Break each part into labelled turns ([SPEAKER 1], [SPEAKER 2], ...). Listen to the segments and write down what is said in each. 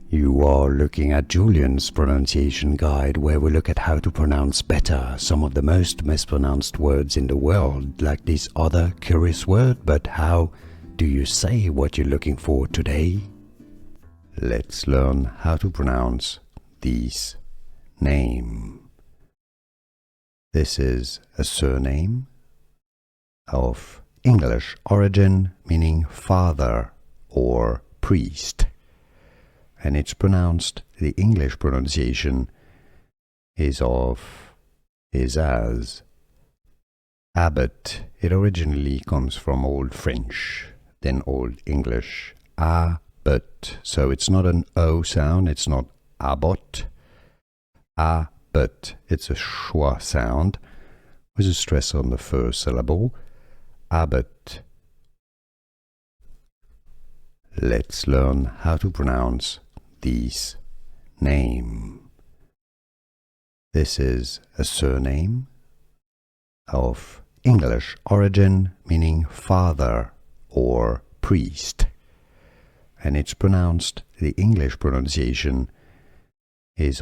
[SPEAKER 1] You are looking at Julian's pronunciation guide, where we look at how to pronounce better some of the most mispronounced words in the world, like this other curious word. But how do you say what you're looking for today? Let's learn how to pronounce this name. This is a surname of English origin, meaning father or priest. And it's pronounced, the English pronunciation is as Abbott. It originally comes from Old French, then Old English, Abbott. So it's not an O sound, it's not Abbott, Abbott. It's a schwa sound with a stress on the first syllable, Abbott. Let's learn how to pronounce this name. This is a surname of English origin, meaning father or priest. And it's pronounced, the English pronunciation is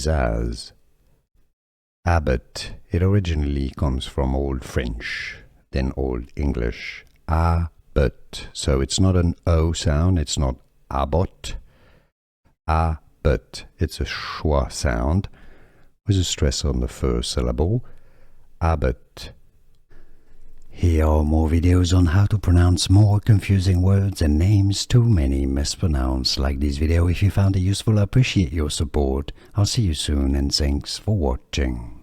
[SPEAKER 1] as Abbott. It originally comes from Old French, then Old English, Abbott. So it's not an O sound, it's not Abbott, Abbott. It's a schwa sound with a stress on the first syllable, Abbott. Here are more videos on how to pronounce more confusing words and names too many mispronounced. Like this video if you found it useful. I appreciate your support. I'll see you soon and thanks for watching.